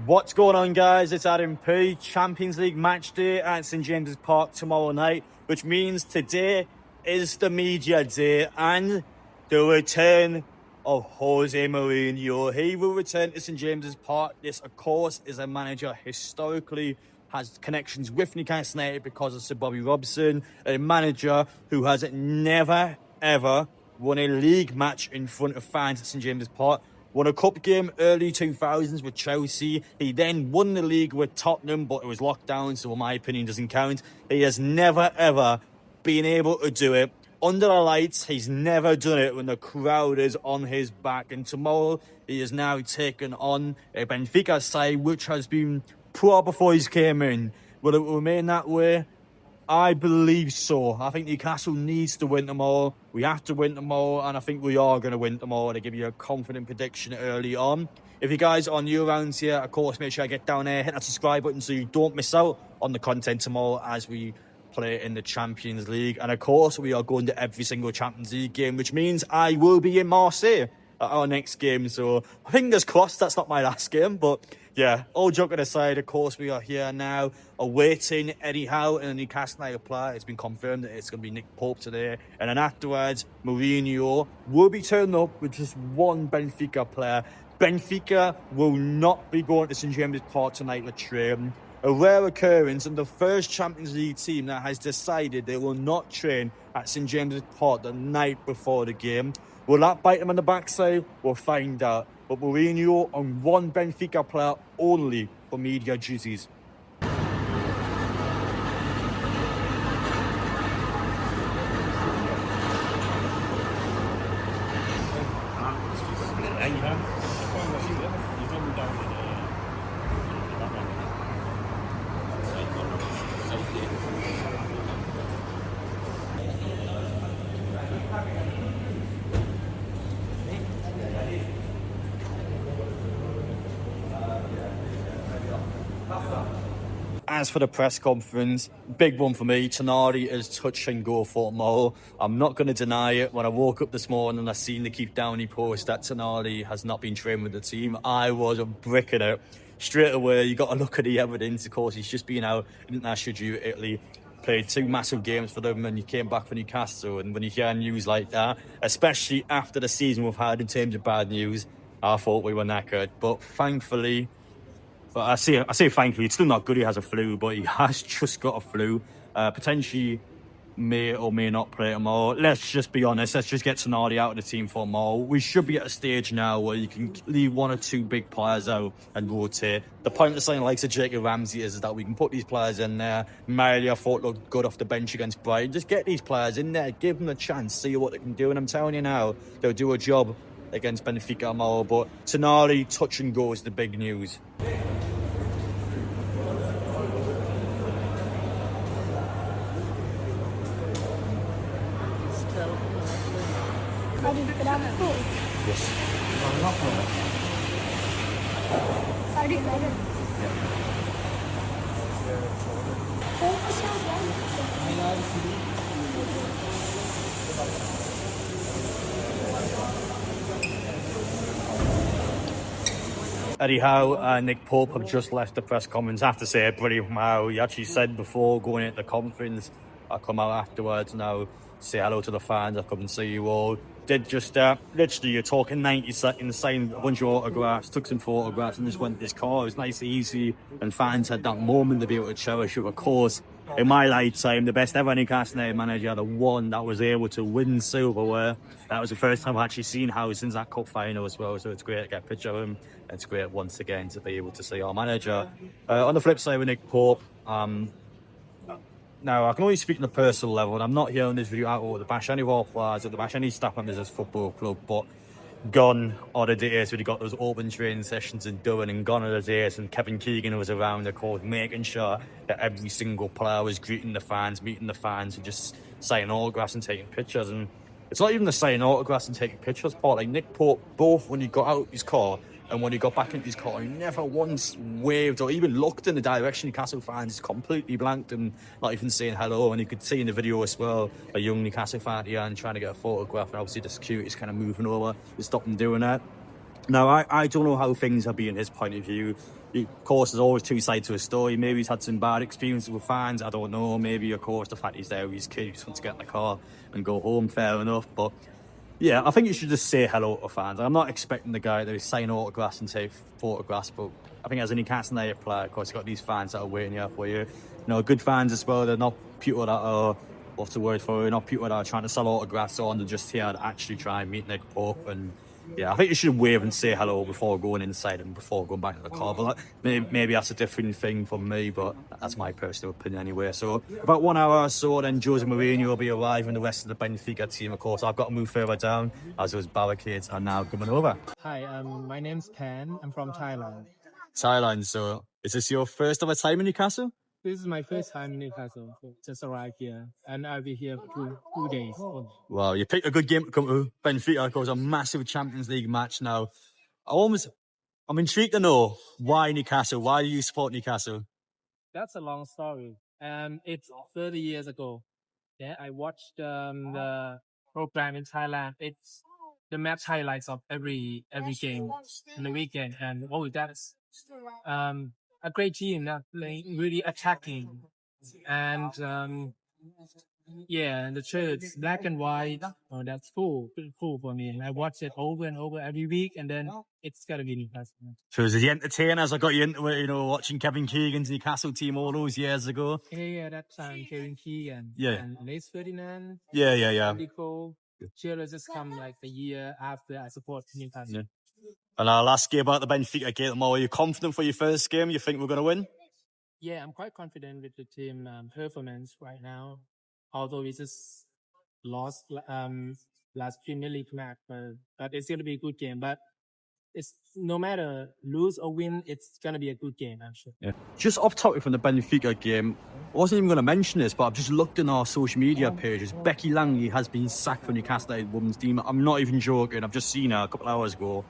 What's going on, guys? It's Adam P. Champions League match day at St James's Park tomorrow night, which means today is the media day and the return of Jose Mourinho. He will return to St James's Park. This, of course, is a manager historically has connections with Newcastle United because of Sir Bobby Robson, a manager who has never, ever won a league match in front of fans at St James's Park. Won a cup game early 2000s with Chelsea. He then won the league with Tottenham, but it was locked down, so in my opinion doesn't count. He has never ever been able to do it under the lights. He's never done it when the crowd is on his back. And tomorrow he is now taking on a Benfica side which has been poor before he came in. Will it remain that way? I believe so. I think Newcastle needs to win tomorrow. We have to win tomorrow, and I think we are going to win tomorrow to give you a confident prediction early on. If you guys are new around here, of course, make sure you get down there, hit that subscribe button so you don't miss out on the content tomorrow as we play in the Champions League. And of course, we are going to every single Champions League game, which means I will be in Marseille at our next game. So fingers crossed that's not my last game, but yeah, all joking aside, of course, we are here now awaiting Eddie Howe and the Newcastle United player. It's been confirmed that it's going to be Nick Pope today. And then afterwards, Mourinho will be turning up with just one Benfica player. Benfica will not be going to St James's Park tonight to train. A rare occurrence and the first Champions League team that has decided they will not train at St James's Park the night before the game. Will that bite them on the backside? We'll find out. But Mourinho on one Benfica player only for media duties. As for the press conference, big one for me. Tonali is touch and go for tomorrow. I'm not going to deny it. When I woke up this morning and I seen the Keep Downey post that Tonali has not been trained with the team, I was a brick in it. Straight away, you got to look at the evidence. Of course, he's just been out in international duty to Italy, played 2 massive games for them, and he came back for Newcastle. And when you hear news like that, especially after the season we've had in terms of bad news, I thought we were knackered. But thankfully, but I say thankfully, it's still not good he has a flu, but he has just got a flu. Potentially may or may not play tomorrow. Let's just be honest. Let's just get Tonali out of the team for tomorrow. We should be at a stage now where you can leave 1 or 2 big players out and rotate. The point of saying like Jacob Ramsey is that we can put these players in there. Mario, I thought, looked good off the bench against Brighton. Just get these players in there, give them a chance, see what they can do. And I'm telling you now, they'll do a job against Benfica tomorrow. But Tonali, touch and go is the big news. Yes. Eddie Howe and Nick Pope have just left the press conference. I have to say, brilliant from Howe. He actually said before going into the conference, I'll come out afterwards now, say hello to the fans, I'll come and see you all. Did just literally, you're talking 90 seconds, signed a bunch of autographs, took some photographs, and just went to his car. It was nice, easy, and fans had that moment to be able to cherish it. Of course, in my lifetime, the best ever Newcastle United manager, the one that was able to win silverware. That was the first time I've actually seen Howe since that cup final as well, so it's great to get a picture of him. It's great once again to be able to see our manager. On the flip side with Nick Pope, now, I can only speak on a personal level, and I'm not here on this video out to bash any of our players, or to bash any staff members of this football club, but gone are the days when you got those open training sessions in Durham, and gone are the days when Kevin Keegan was around the court making sure that every single player was greeting the fans, meeting the fans, and just signing autographs and taking pictures. And it's not even the signing autographs and taking pictures part. Like Nick Pope, both when he got out of his car and when he got back into his car, he never once waved or even looked in the direction Newcastle fans. Completely blanked and not even saying hello. And you could see in the video as well, a young Newcastle fan here and trying to get a photograph, and obviously the security's kind of moving over to stop him doing that. Now, I don't know how things are being his point of view. Of course, there's always two sides to a story. Maybe he's had some bad experiences with fans. I don't know. Maybe, of course, the fact he's there with his kid, he just wants to get in the car and go home. Fair enough. But yeah, I think you should just say hello to fans. I'm not expecting the guy to sign autographs and take photographs, but I think as an Newcastle United player, of course, you've got these fans that are waiting here for you. You know, good fans as well. They're not people that are, what's the word for it, not people that are trying to sell autographs on. They're just here to actually try and meet Nick Pope. And yeah, I think you should wave and say hello before going inside and before going back to the car. But maybe that's a different thing for me, but that's my personal opinion anyway. So about 1 hour or so, then Jose Mourinho will be arriving. The rest of the Benfica team, of course. I've got to move further down as those barricades are now coming over. Hi, my name's Pan. I'm from Thailand. Thailand. So is this your first ever time in Newcastle? This is my first time in Newcastle. So just arrived here, and I'll be here for two days. Well, you picked a good game to come to Benfica. Of course, a massive Champions League match now. I'm intrigued to know why Newcastle. Why do you support Newcastle? That's a long story. It's 30 years ago. Yeah, I watched the program in Thailand. It's the match highlights of every game in the weekend, and that's a great team that playing really attacking, and yeah, and the shirts black and white. Oh, that's cool for me. And I watch it over and over every week, and then it's gotta be Newcastle. So is it the entertainers I got you into it? You know, watching Kevin Keegan's Newcastle team all those years ago. Yeah, that time Kevin Keegan. Yeah. And Lace Ferdinand. Yeah. Andy Cole. Cheerleaders just come like the year after I support Newcastle. Yeah. And I'll ask you about the Benfica game tomorrow. Are you confident for your first game? You think we're going to win? Yeah, I'm quite confident with the team performance right now. Although we just lost last Premier League match, but it's going to be a good game. But it's no matter lose or win, it's going to be a good game, I'm sure. Yeah. Just off topic from the Benfica game, I wasn't even going to mention this, but I've just looked in our social media pages. Becky Langley has been sacked from Newcastle United women's team. I'm not even joking. I've just seen her a couple of hours ago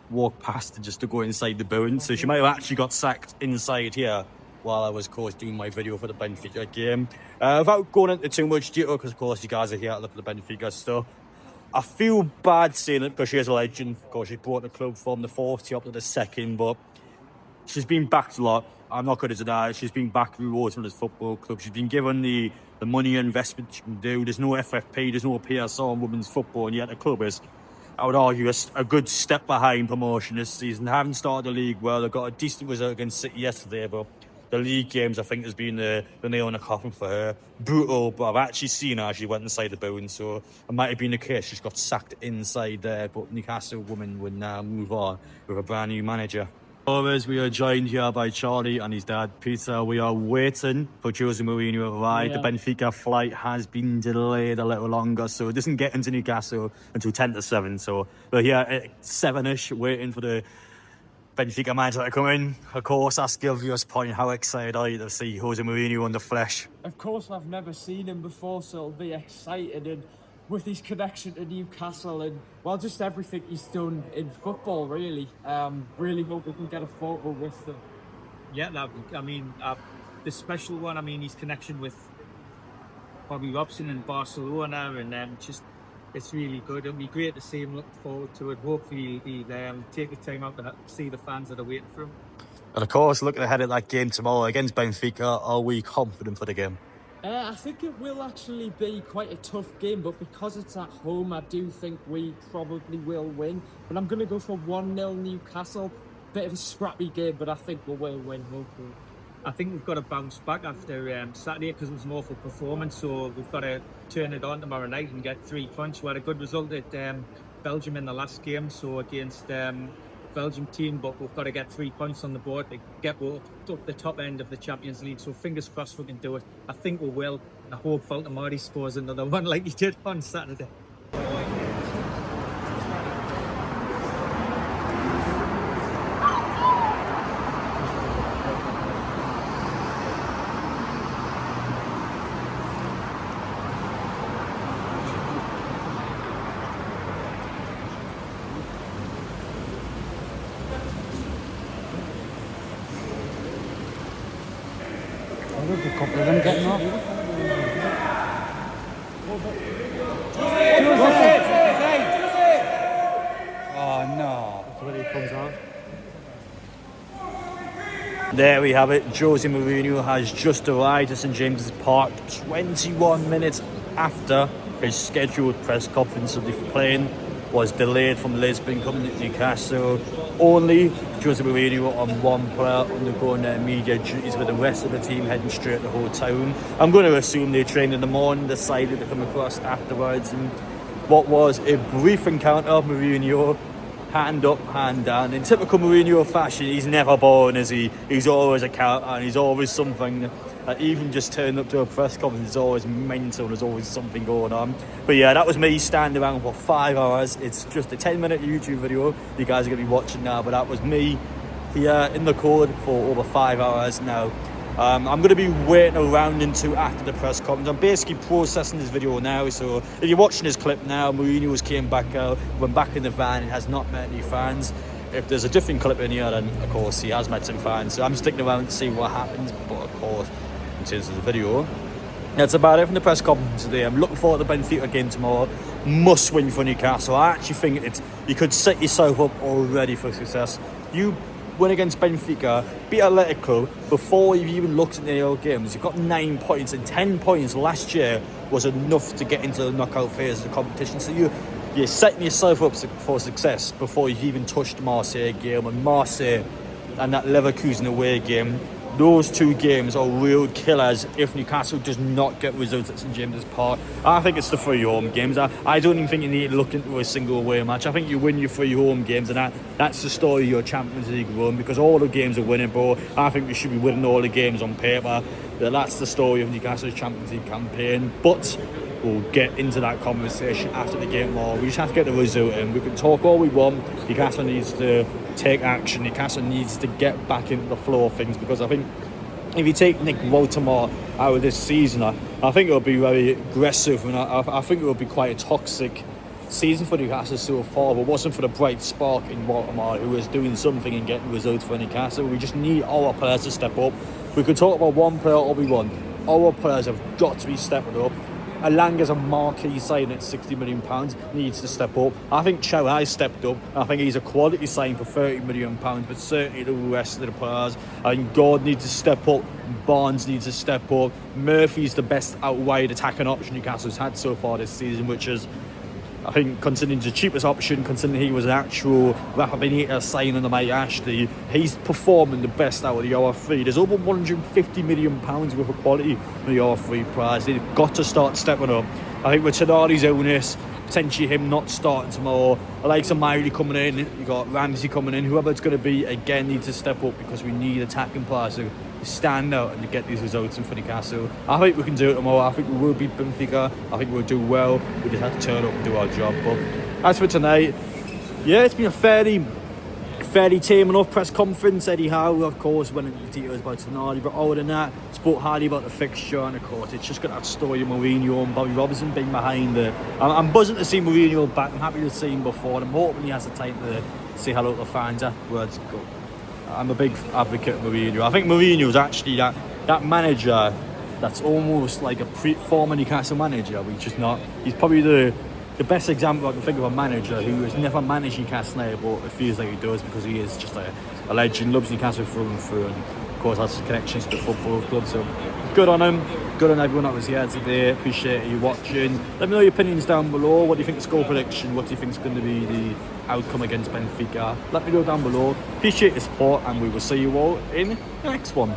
walk past just to go inside the building. So she might have actually got sacked inside here while I was, of course, doing my video for the Benfica game. Without going into too much detail, because, of course, you guys are here to look at the Benfica stuff. I feel bad saying it because she is a legend. Of course, she brought the club from the 40 up to the second, but she's been backed a lot. I'm not going to deny it. She's been backed rewards from this football club. She's been given the money and investment she can do. There's no FFP, there's no PSR in women's football, and yet the club is, I would argue, a good step behind promotion this season. They haven't started the league well. They got a decent result against City yesterday, but the league games, I think, has been the nail in the coffin for her. Brutal, but I've actually seen her. She went inside the building, so it might have been the case. She's got sacked inside there, but Newcastle women would now move on with a brand new manager. As we are joined here by Charlie and his dad Peter. We are waiting for Jose Mourinho to arrive. Yeah. The Benfica flight has been delayed a little longer, so it doesn't get into Newcastle until 10 to 7. So we're here at 7ish waiting for the Benfica manager to come in. Of course, that's the obvious point. How excited are you to see Jose Mourinho in the flesh? Of course, I've never seen him before, so I'll be excited. And with his connection to Newcastle and, well, just everything he's done in football, really. Really hope we can get a photo with them. Yeah, the special one, his connection with Bobby Robson in Barcelona, and just, it's really good. It'll be great to see him. Look forward to it. Hopefully he'll take the time out to see the fans that are waiting for him. And of course, looking ahead at that game tomorrow against Benfica, are we confident for the game? I think it will actually be quite a tough game, but because it's at home, I do think we probably will win. But I'm going to go for 1-0 Newcastle. Bit of a scrappy game, but I think we will win, hopefully. I think we've got to bounce back after Saturday because it was an awful performance. So we've got to turn it on tomorrow night and get 3 points. We had a good result at Belgium in the last game, so against Belgium team, but we've got to get 3 points on the board to get up the top end of the Champions League. So fingers crossed we can do it. I think we will. I hope Faltamari scores another one like he did on Saturday. There's a couple of them getting off. Oh no. when he comes out. There we have it. Jose Mourinho has just arrived at St James's Park 21 minutes after his scheduled press conference of the plane was delayed from Lisbon coming to Newcastle. Only Jose Mourinho on one player undergoing their media duties, with the rest of the team heading straight to the hotel. I'm going to assume they trained in the morning, decided to come across afterwards, and what was a brief encounter of Mourinho, hand up, hand down. In typical Mourinho fashion, he's never boring, is he? He's always a character, and he's always something. Even just turning up to a press conference is always mental. There's always something going on. But yeah, that was me standing around for 5 hours. It's just a 10-minute YouTube video you guys are going to be watching now, but that was me here in the court for over 5 hours now. I'm going to be waiting around until after the press conference. I'm basically processing this video now, so if you're watching this clip now, Mourinho's came back out, went back in the van, and has not met any fans. If there's a different clip in here, then of course he has met some fans, so I'm sticking around to see what happens. But of course, in terms of the video, that's about it from the press conference today. I'm looking forward to the Benfica game tomorrow. Must win for Newcastle. I actually think you could set yourself up already for success. You win against Benfica, beat Atletico before you've even looked at the other games. You've got 9 points, and 10 points last year was enough to get into the knockout phase of the competition. So you're setting yourself up for success before you've even touched the Marseille game. And Marseille and that Leverkusen away game, those two games are real killers if Newcastle does not get results at St James's Park. I think it's the 3 home games. I don't even think you need to look into a single away match. I think you win your 3 home games, and that's the story of your Champions League run, because all the games are winnable. I think we should be winning all the games on paper. That's the story of Newcastle's Champions League campaign. But we'll get into that conversation after the game more. We just have to get the result in. We can talk all we want. Newcastle needs to take action. Newcastle needs to get back into the flow of things, because I think if you take Nick Baltimore out of this season, I think it'll be very aggressive, and I think it will be quite a toxic season for Newcastle so far. If it wasn't for the bright spark in Baltimore, who is doing something and getting results for Newcastle, we just need our players to step up. We could talk about one player all we want. Our players have got to be stepping up. Alanga's a marquee sign at £60 million, needs to step up. I think Chow has stepped up. I think he's a quality sign for £30 million, but certainly the rest of the players. I think God needs to step up. Barnes needs to step up. Murphy's the best out-wide attacking option Newcastle's had so far this season, which is, I think, considering the cheapest option, considering he was an actual Rafa Benitez sign under Mike Ashley, he's performing the best out of the other 3. There's over £150 million worth of quality in the other 3 players. They've got to start stepping up. I think with Tonali's illness, potentially him not starting tomorrow, I like some Miley coming in, you got Ramsey coming in, whoever it's going to be, again, needs to step up, because we need attacking players to stand out and to get these results in for Newcastle. I think we can do it tomorrow. I think we will beat Benfica. I think we'll do well. We just have to turn up and do our job. But as for tonight, yeah, it's been a fairly tame enough press conference. Eddie Howe, of course, went into details about Tonali, but other than that, spoke highly about the fixture, and of course, it's just got that story of Mourinho and Bobby Robson being behind it. I'm buzzing to see Mourinho back. I'm happy to see him before, and I'm hoping he has the time to say hello to the fans afterwards. I'm a big advocate of Mourinho. I think Mourinho's actually that manager that's almost like a former Newcastle manager, which is not. He's probably the best example I can think of a manager who has never managed Newcastle, but it feels like he does, because he is just a legend, loves Newcastle through and through, and of course has connections to the football club. So good on him, good on everyone that was here today. Appreciate you watching. Let me know your opinions down below. What do you think the score prediction? What do you think is going to be the outcome against Benfica? Let me know down below. Appreciate your support, and we will see you all in the next one.